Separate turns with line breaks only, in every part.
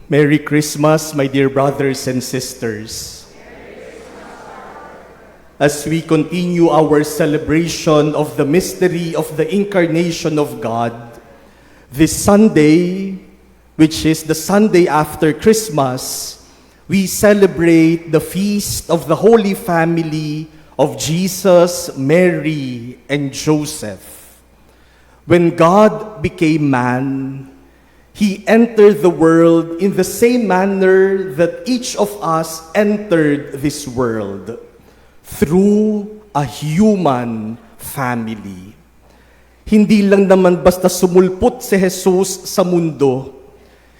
Merry Christmas, my dear brothers and sisters. As we continue our celebration of the mystery of the Incarnation of God, this Sunday, which is the Sunday after Christmas, we celebrate the feast of the Holy Family of Jesus, Mary, and Joseph. When God became man, He entered the world in the same manner that each of us entered this world, through a human family. Hindi lang naman basta sumulpot si Jesus sa mundo.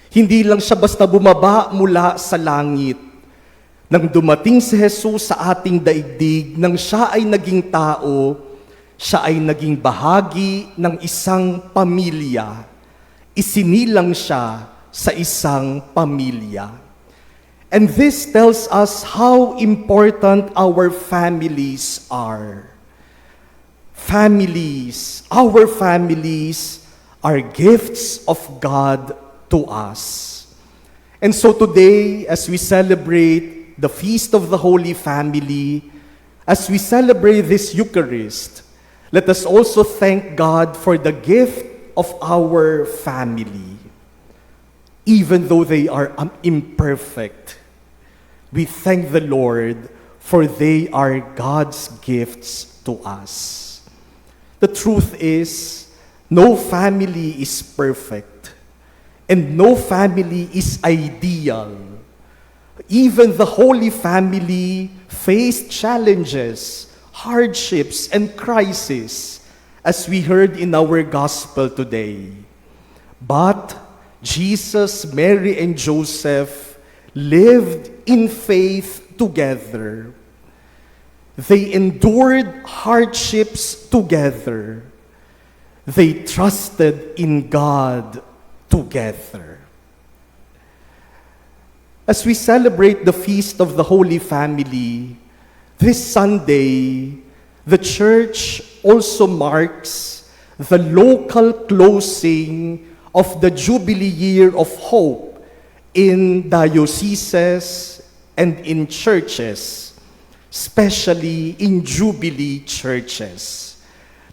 Hindi lang siya basta bumaba mula sa langit. Nang dumating si Jesus sa ating daigdig, nang siya ay naging tao, siya ay naging bahagi ng isang pamilya. Isinilang siya sa isang pamilya. And this tells us how important our families are. Our families are gifts of God to us. And so today, as we celebrate the Feast of the Holy Family, as we celebrate this Eucharist, let us also thank God for the gift of our family. Even though they are imperfect, we thank the Lord for they are God's gifts to us. The truth is, no family is perfect, and no family is ideal. Even the Holy Family faced challenges, hardships, and crises, as we heard in our gospel today. But Jesus, Mary, and Joseph lived in faith together. They endured hardships together. They trusted in God together. As we celebrate the Feast of the Holy Family, this Sunday, the Church also marks the local closing of the Jubilee Year of Hope in dioceses and in churches, especially in Jubilee churches.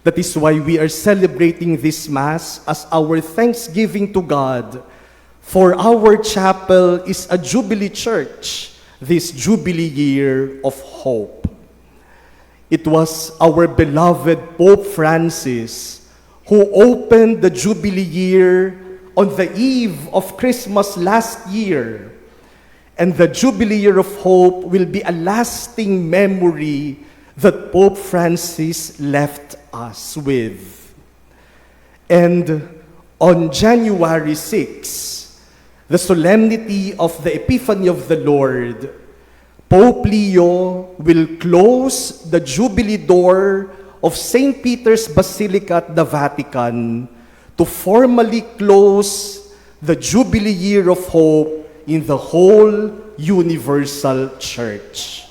That is why we are celebrating this Mass as our thanksgiving to God, for our chapel is a Jubilee church, this Jubilee Year of Hope. It was our beloved Pope Francis who opened the Jubilee year on the eve of Christmas last year. And the Jubilee Year of Hope will be a lasting memory that Pope Francis left us with. And on January 6, the solemnity of the Epiphany of the Lord, Pope Leo will close the Jubilee door of St. Peter's Basilica at the Vatican to formally close the Jubilee Year of Hope in the whole universal church.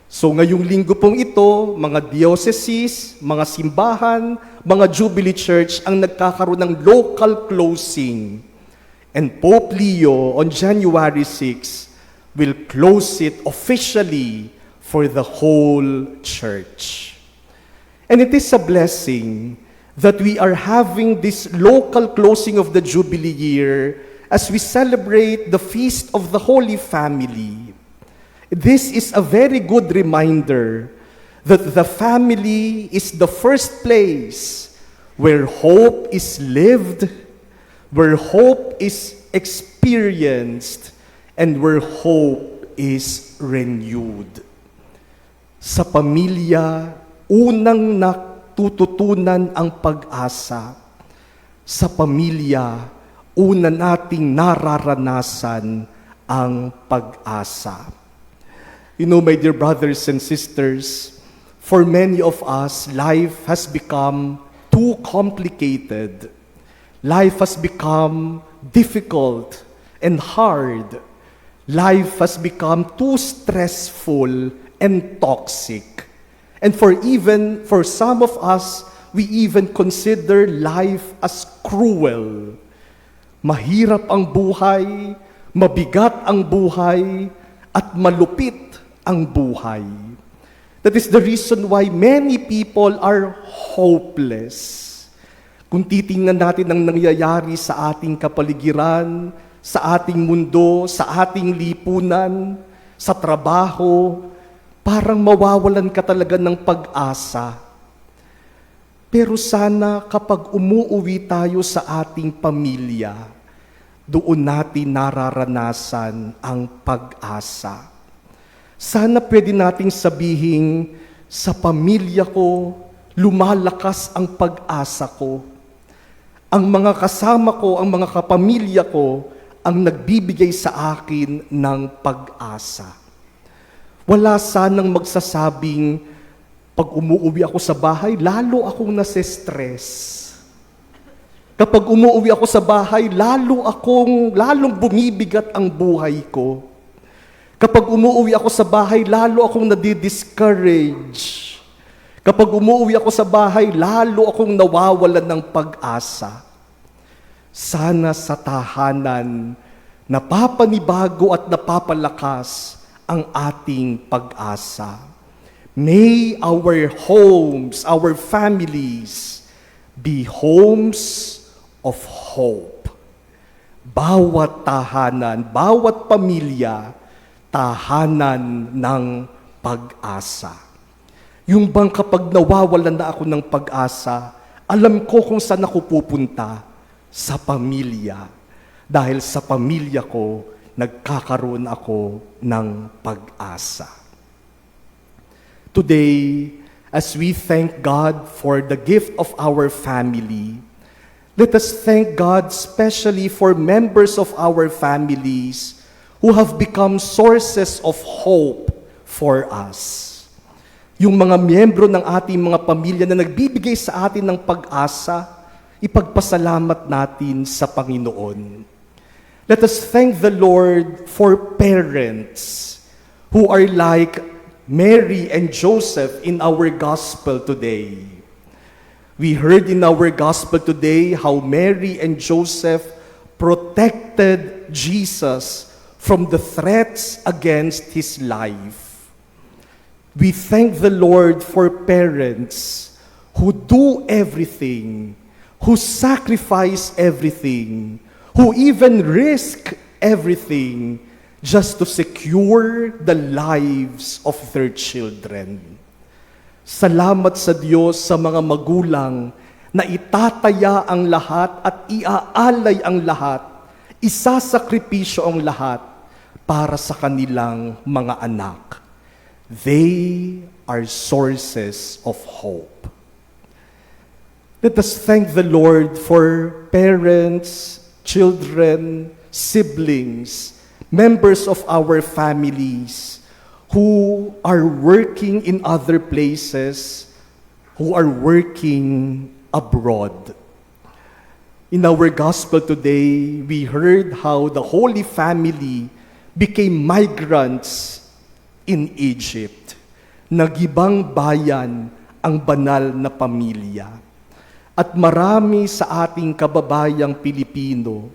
So ngayong linggo pong ito, mga dioceses, mga simbahan, mga Jubilee Church ang nagkakaroon ng local closing. And Pope Leo on January 6 will close it officially for the whole church. And it is a blessing that we are having this local closing of the Jubilee year as we celebrate the Feast of the Holy Family. This is a very good reminder that the family is the first place where hope is lived, where hope is experienced, and where hope is renewed. Sa pamilya, unang natututunan ang pag-asa. Sa pamilya, una nating nararanasan ang pag-asa. You know, my dear brothers and sisters, for many of us, life has become too complicated. Life has become difficult and hard. Life has become too stressful and toxic. And for some of us, we even consider life as cruel. Mahirap ang buhay, mabigat ang buhay at malupit ang buhay. That is the reason why many people are hopeless. Kung titingnan natin ang nangyayari sa ating kapaligiran, sa ating mundo, sa ating lipunan, sa trabaho, parang mawawalan ka talaga ng pag-asa. Pero sana kapag umuuwi tayo sa ating pamilya, doon natin nararanasan ang pag-asa. Sana pwede nating sabihin, sa pamilya ko, lumalakas ang pag-asa ko. Ang mga kasama ko, ang mga kapamilya ko, ang nagbibigay sa akin ng pag-asa. Wala sanang magsasabing, pag umuwi ako sa bahay, lalo akong nase-stress. Kapag umuwi ako sa bahay, lalong bumibigat ang buhay ko. Kapag umuwi ako sa bahay, lalo akong nadi-discourage. Kapag umuwi ako sa bahay, lalo akong nawawalan ng pag-asa. Sana sa tahanan, napapanibago at napapalakas ang ating pag-asa. May our homes, our families, be homes of hope. Bawat tahanan, bawat pamilya, tahanan ng pag-asa. Yung bang kapag nawawalan na ako ng pag-asa, alam ko kung saan ako pupunta, sa pamilya. Dahil sa pamilya ko, nagkakaroon ako ng pag-asa. Today, as we thank God for the gift of our family, let us thank God especially for members of our families who have become sources of hope for us. Yung mga miyembro ng ating mga pamilya na nagbibigay sa atin ng pag-asa, ipagpasalamat natin sa Panginoon. Let us thank the Lord for parents who are like Mary and Joseph in our gospel today. We heard in our gospel today how Mary and Joseph protected Jesus from the threats against his life. We thank the Lord for parents who do everything, who sacrifice everything, who even risk everything just to secure the lives of their children. Salamat sa Diyos sa mga magulang na itataya ang lahat at iaalay ang lahat, isasakripisyo ang lahat para sa kanilang mga anak. They are sources of hope. Let us thank the Lord for parents, children, siblings, members of our families who are working in other places, who are working abroad. In our gospel today, we heard how the Holy Family became migrants in Egypt. Nagibang bayan ang banal na pamilya. At marami sa ating kababayang Pilipino,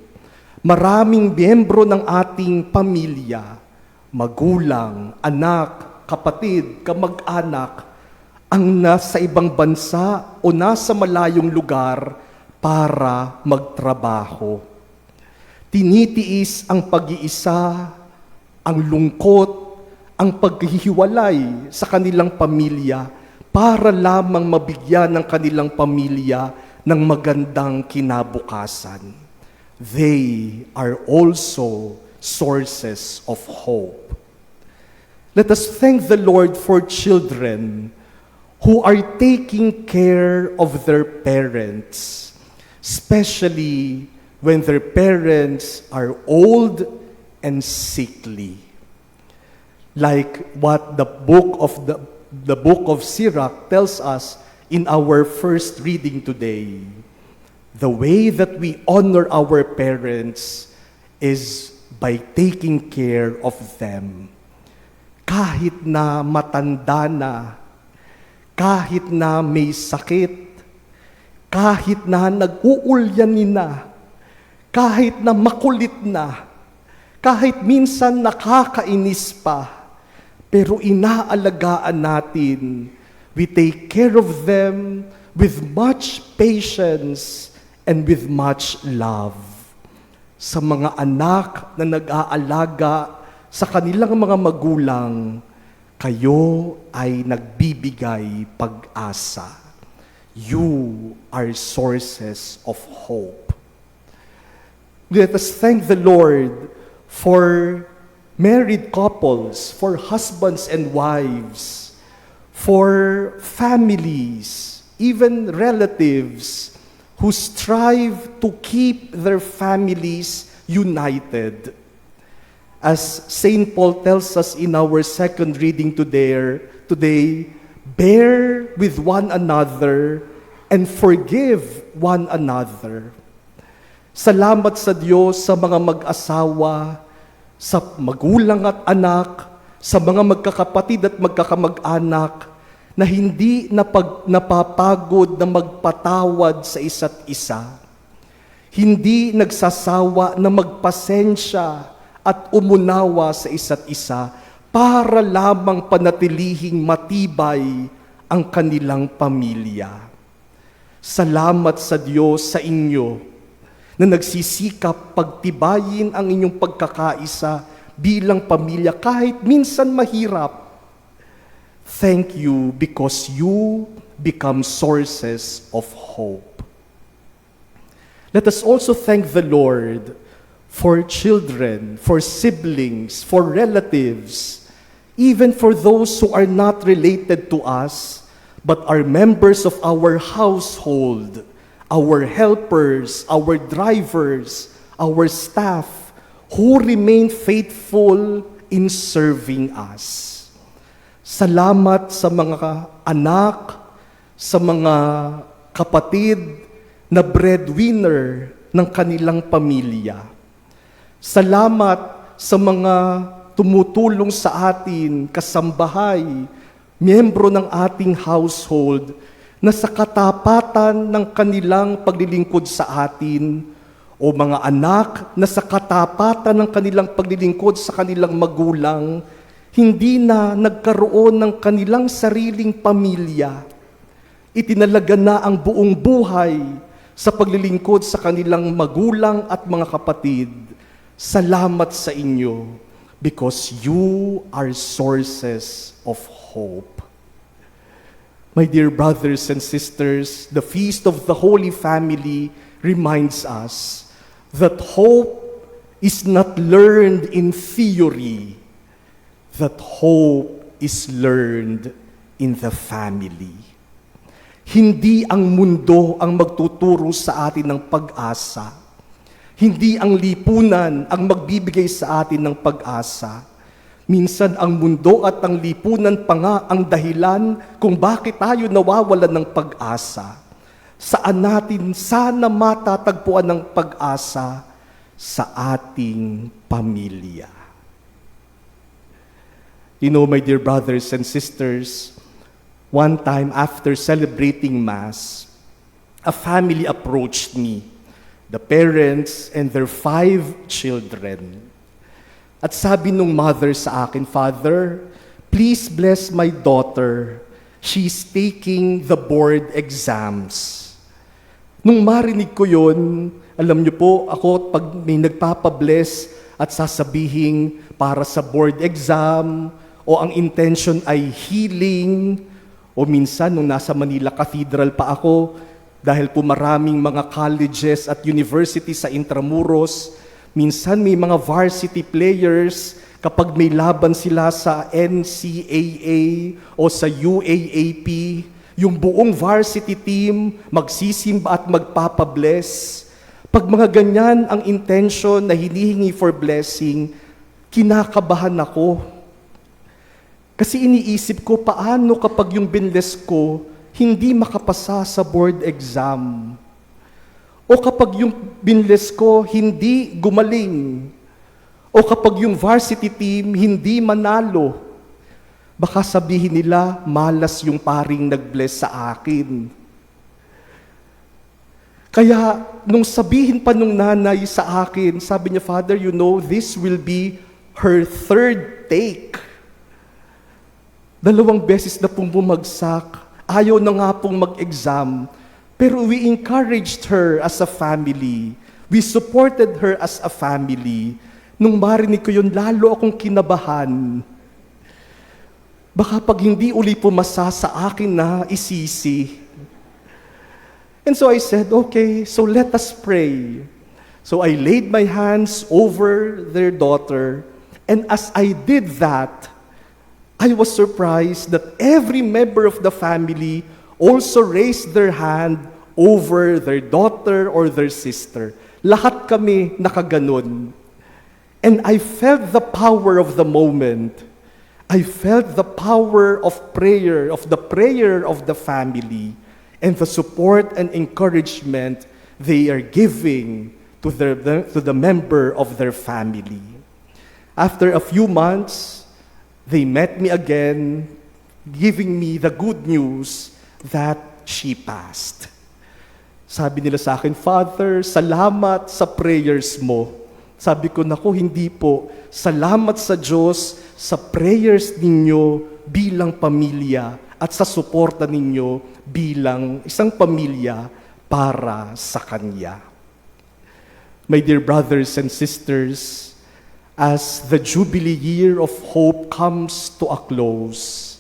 maraming miyembro ng ating pamilya, magulang, anak, kapatid, kamag-anak, ang nasa ibang bansa o nasa malayong lugar para magtrabaho. Tinitiis ang pag-iisa, ang lungkot, ang paghihiwalay sa kanilang pamilya para lamang mabigyan ng kanilang pamilya ng magandang kinabukasan. They are also sources of hope. Let us thank the Lord for children who are taking care of their parents, especially when their parents are old and sickly. Like what the book of Sirach tells us in our first reading today. The way that we honor our parents is by taking care of them. Kahit na matanda na, kahit na may sakit, kahit na nag-uulyanin na, kahit na makulit na, Kahit minsan nakakainis pa, pero inaalagaan natin. We take care of them with much patience and with much love. Sa mga anak na nag-aalaga sa kanilang mga magulang, kayo ay nagbibigay pag-asa. You are sources of hope. Let us thank the Lord for married couples, for husbands and wives, for families, even relatives who strive to keep their families united. As St. Paul tells us in our second reading today, bear with one another and forgive one another. Salamat sa Diyos sa mga mag-asawa, sa magulang at anak, sa mga magkakapatid at magkakamag-anak na hindi napapagod na magpatawad sa isa't isa. Hindi nagsasawa na magpasensya at umunawa sa isa't isa para lamang panatilihing matibay ang kanilang pamilya. Salamat sa Diyos sa inyo na nagsisikap pagtibayin ang inyong pagkakaisa bilang pamilya kahit minsan mahirap. Thank you because you become sources of hope. Let us also thank the Lord for children, for siblings, for relatives, even for those who are not related to us, but are members of our household, our helpers, our drivers, our staff, who remain faithful in serving us. Salamat sa mga anak, sa mga kapatid na breadwinner ng kanilang pamilya. Salamat sa mga tumutulong sa atin, kasambahay, miyembro ng ating household, na sa katapatan ng kanilang paglilingkod sa atin, o mga anak na sa katapatan ng kanilang paglilingkod sa kanilang magulang, hindi na nagkaroon ng kanilang sariling pamilya. Itinalaga na ang buong buhay sa paglilingkod sa kanilang magulang at mga kapatid. Salamat sa inyo because you are sources of hope. My dear brothers and sisters, the Feast of the Holy Family reminds us that hope is not learned in theory, that hope is learned in the family. Hindi ang mundo ang magtuturo sa atin ng pag-asa. Hindi ang lipunan ang magbibigay sa atin ng pag-asa. Minsan ang mundo at ang lipunan pa nga ang dahilan kung bakit tayo nawawalan ng pag-asa. Saan natin sana matatagpuan ng pag-asa? Sa ating pamilya. You know, my dear brothers and sisters, one time after celebrating Mass, a family approached me, the parents and their 5 children. At sabi nung mother sa akin, Father, please bless my daughter. She's taking the board exams. Nung marinig ko yun, alam niyo po, ako pag may nagpapabless at sasabihin para sa board exam, o ang intention ay healing, o minsan nung nasa Manila Cathedral pa ako, dahil po maraming mga colleges at universities sa Intramuros, minsan may mga varsity players, kapag may laban sila sa NCAA o sa UAAP, yung buong varsity team magsisimba at magpapabless. Pag mga ganyan ang intention na hinihingi for blessing, kinakabahan ako. Kasi iniisip ko, paano kapag yung binless ko, hindi makapasa sa board exam? O kapag yung binless ko, hindi gumaling. O kapag yung varsity team, hindi manalo. Baka sabihin nila, malas yung paring nag-bless sa akin. Kaya, nung sabihin pa nung nanay sa akin, sabi niya, Father, you know, this will be her third take. 2 beses na pong bumagsak. Ayaw na nga pong mag-exam. Pero we encouraged her as a family. We supported her as a family. Nung marinig ko yun, lalo akong kinabahan. Baka pag hindi uli pumasa sa akin na isisi. And so I said, okay, so let us pray. So I laid my hands over their daughter, and as I did that, I was surprised that every member of the family also raised their hand over their daughter or their sister. Lahat kami nakaganon. And I felt the power of the moment. I felt the power of prayer, of the prayer of the family, and the support and encouragement they are giving to the member of their family. After a few months, they met me again, giving me the good news that she passed. Sabi nila sa akin, Father, salamat sa prayers mo. Sabi ko, naku, hindi po. Salamat sa Diyos sa prayers ninyo bilang pamilya at sa suporta ninyo bilang isang pamilya para sa Kanya. My dear brothers and sisters, as the Jubilee year of hope comes to a close,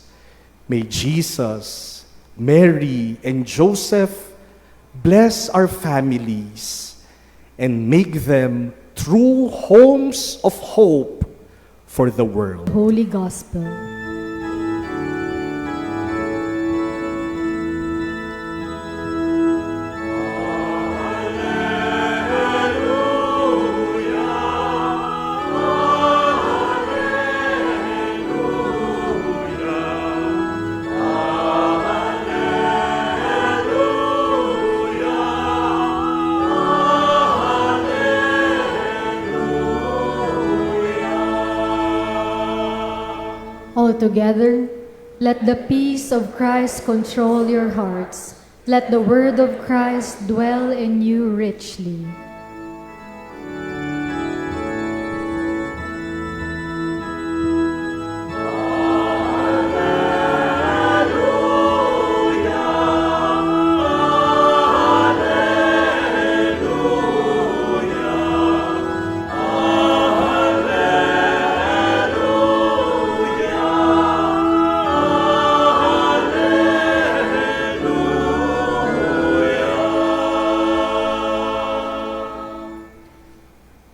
may Jesus, Mary, and Joseph bless our families and make them true homes of hope for the world.
Holy Gospel. Altogether, let the peace of Christ control your hearts. Let the word of Christ dwell in you richly.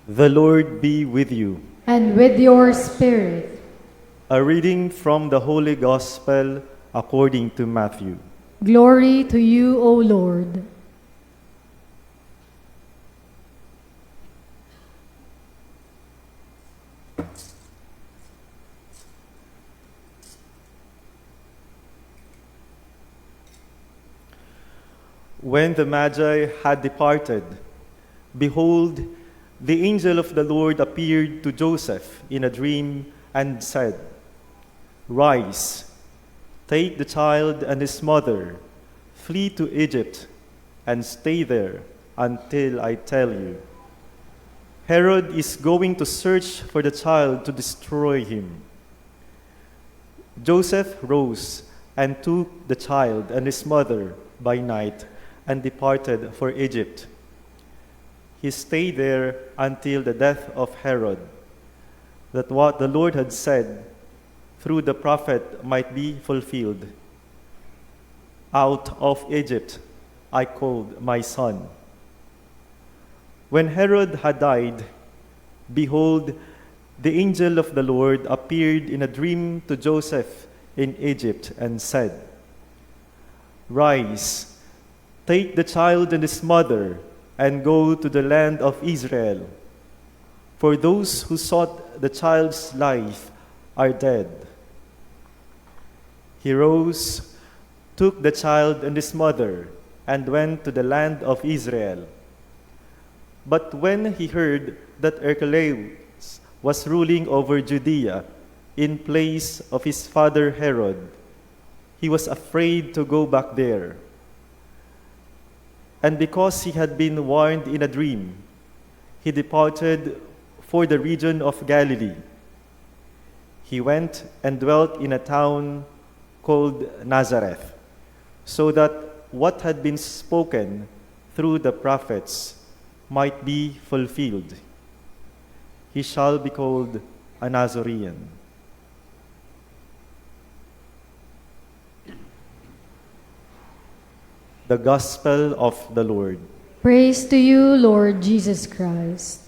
The Lord be with you.
And with your spirit.
A reading from the Holy Gospel according to Matthew.
Glory to you, O Lord.
When the Magi had departed, behold, the angel of the Lord appeared to Joseph in a dream and said, Rise, take the child and his mother, flee to Egypt, and stay there until I tell you. Herod is going to search for the child to destroy him. Joseph rose and took the child and his mother by night and departed for Egypt. He stayed there until the death of Herod, that what the Lord had said through the prophet might be fulfilled. Out of Egypt I called my son. When Herod had died, behold, the angel of the Lord appeared in a dream to Joseph in Egypt and said, Rise, take the child and his mother, and go to the land of Israel, for those who sought the child's life are dead. He rose, took the child and his mother, and went to the land of Israel. But when he heard that Archelaus was ruling over Judea in place of his father Herod, he was afraid to go back there. And because he had been warned in a dream, he departed for the region of Galilee. He went and dwelt in a town called Nazareth, so that what had been spoken through the prophets might be fulfilled. He shall be called a Nazarene. The Gospel of the Lord.
Praise to you, Lord Jesus Christ.